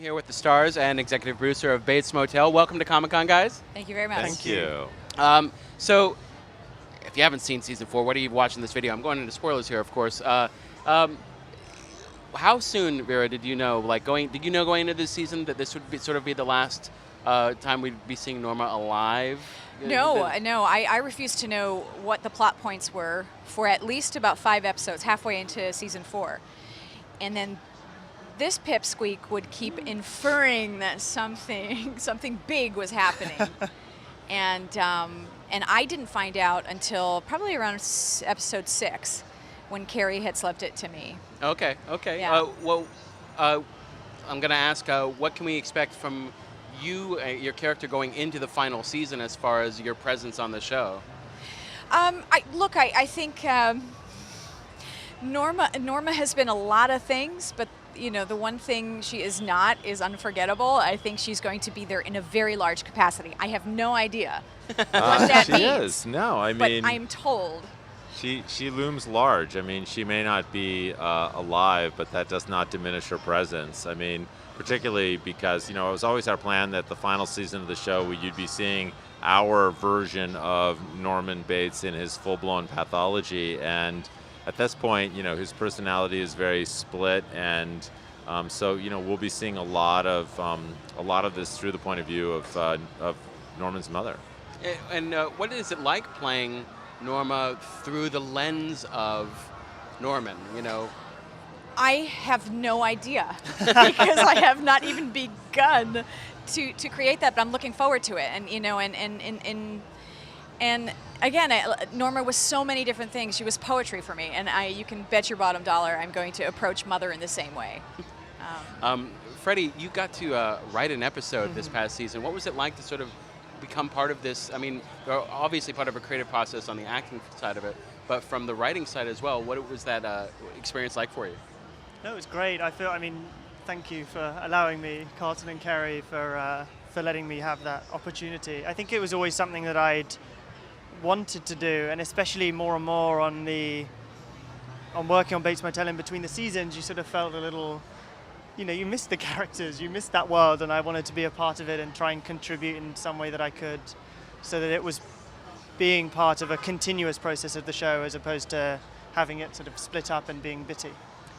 here with the stars and executive producer of Bates Motel. Welcome to Comic-Con, guys. Thank you very much. Thank you. So, if you haven't seen season 4, what are you watching this video? I'm going into spoilers here, of course. How soon, Vera, did you know? Did you know going into this season that this would sort of be the last time we'd be seeing Norma alive? No. I refused to know what the plot points were for at least about 5 episodes, halfway into season 4, and then this pipsqueak would keep inferring that something big was happening, and I didn't find out until probably around episode 6, when Carrie had slipped it to me. Okay. Yeah. I'm going to ask, what can we expect from you, your character, going into the final season as far as your presence on the show? I think Norma has been a lot of things, but the one thing she is not is unforgettable. I think she's going to be there in a very large capacity. I have no idea what that means. She is. No, I mean, but I'm told. She looms large. I mean, she may not be alive, but that does not diminish her presence. I mean, particularly because, it was always our plan that the final season of the show, you'd be seeing our version of Norman Bates in his full-blown pathology. And at this point, his personality is very split, and so we'll be seeing a lot of this through the point of view of Norman's mother. And what is it like playing Norma through the lens of Norman? I have no idea because I have not even begun to create that, but I'm looking forward to it. And again, Norma was so many different things. She was poetry for me, and you can bet your bottom dollar I'm going to approach Mother in the same way. Freddie, you got to write an episode this past season. What was it like to sort of become part of this? I mean, you're obviously part of a creative process on the acting side of it, but from the writing side as well, what was that experience like for you? No, it was great. Thank you for allowing me, Carlton and Carrie, for letting me have that opportunity. I think it was always something that I'd wanted to do, and especially more and more on working on Bates Motel in between the seasons, you sort of felt a little, you missed the characters, you missed that world, and I wanted to be a part of it and try and contribute in some way that I could, so that it was being part of a continuous process of the show as opposed to having it sort of split up and being bitty.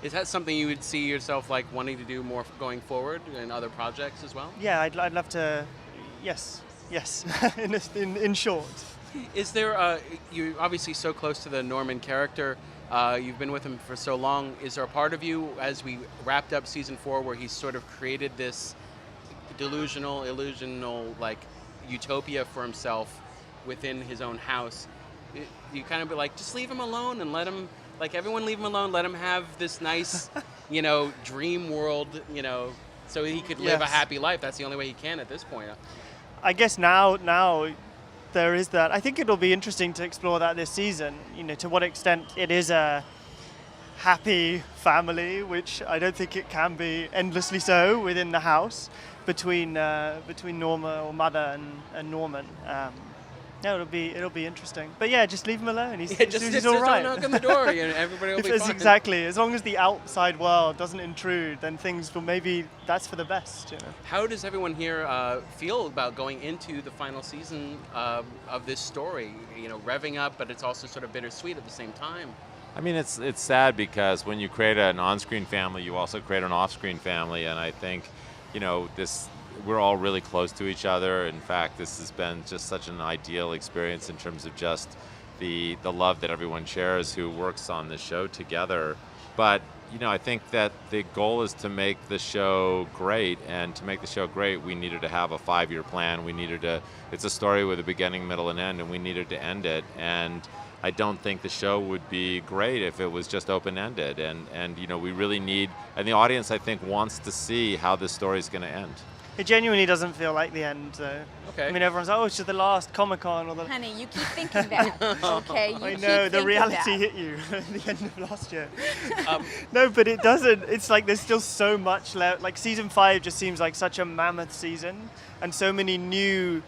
Is that something you would see yourself wanting to do more going forward in other projects as well? Yeah, I'd love to. Yes, in short. Is there? You're obviously so close to the Norman character. You've been with him for so long. Is there a part of you, as we wrapped up season 4, where he's sort of created this illusional utopia for himself within his own house? You kind of be like, just leave him alone and let him. Everyone leave him alone, let him have this nice, dream world, so he could live a happy life. That's the only way he can at this point. I guess now there is that. I think it'll be interesting to explore that this season, to what extent it is a happy family, which I don't think it can be endlessly so within the house, between Norma or Mother and Norman. Yeah, it'll be interesting. But yeah, just leave him alone. He's all right. Don't knock on the door. Everybody will be fine. Exactly. As long as the outside world doesn't intrude, then things will that's for the best. How does everyone here feel about going into the final season of this story? Revving up, but it's also sort of bittersweet at the same time. I mean, it's sad because when you create an on-screen family, you also create an off-screen family, and I think, we're all really close to each other. In fact, this has been just such an ideal experience in terms of just the love that everyone shares who works on this show together. But, I think that the goal is to make the show great, and to make the show great, we needed to have a 5-year plan. It's a story with a beginning, middle, and end, and we needed to end it. And I don't think the show would be great if it was just open-ended. And we really need, and the audience, I think, wants to see how this story is going to end. It genuinely doesn't feel like the end, though. Okay. I mean, everyone's like, it's just the last Comic-Con. Honey, you keep thinking that, okay? I know, the reality hit you at the end of last year. No, but it doesn't. It's like there's still so much left. Like, season 5 just seems like such a mammoth season, and so many new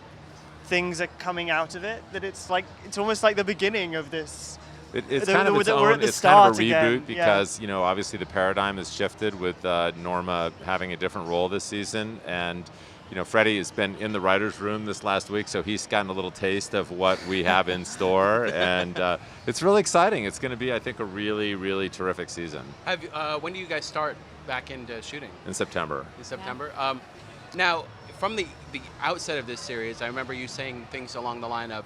things are coming out of it that it's almost like the beginning of this It's The- kind of the- its the- we're own. at the It's kind of a start again, reboot because obviously the paradigm has shifted with Norma having a different role this season, and Freddie has been in the writers' room this last week, so he's gotten a little taste of what we have in store, and it's really exciting. It's going to be, I think, a really, really terrific season. When do you guys start back into shooting? In September. In September. Now, from the outset of this series, I remember you saying things along the line of,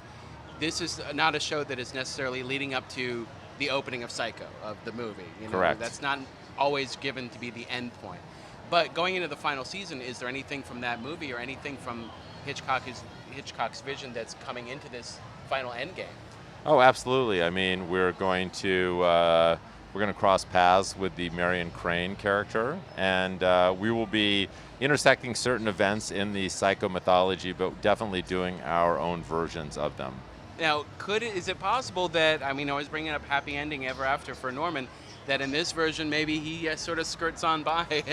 this is not a show that is necessarily leading up to the opening of Psycho, of the movie. Correct. That's not always given to be the end point. But going into the final season, is there anything from that movie or anything from Hitchcock's vision that's coming into this final end game? Oh, absolutely. I mean, we're going to cross paths with the Marion Crane character, and we will be intersecting certain events in the Psycho mythology, but definitely doing our own versions of them. Now, is it possible that, I was bringing up happy ending ever after for Norman, that in this version maybe he sort of skirts on by,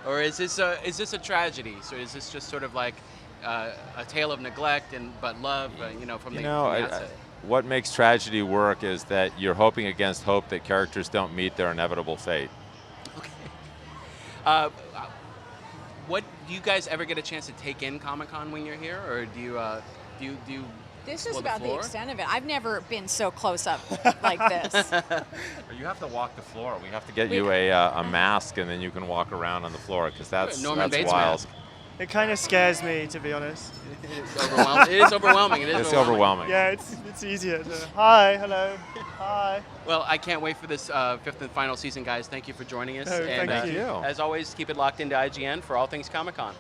or is this a tragedy? So is this just sort of like a tale of neglect but love, from the outset? What makes tragedy work is that you're hoping against hope that characters don't meet their inevitable fate. Okay. What do you guys ever get a chance to take in Comic-Con when you're here, or do you? This is explore about the floor? extent of it. I've never been so close up like this. You have to walk the floor. We have to get you a mask, and then you can walk around on the floor, because that's Norman Bates wild. mask. It kind of scares me, to be honest. It is overwhelming. It's overwhelming. Yeah, it's easier to. Hi, hello, hi. Well, I can't wait for this fifth and final season, guys. Thank you for joining us. Oh, and thank you. as always, keep it locked into IGN for all things Comic-Con.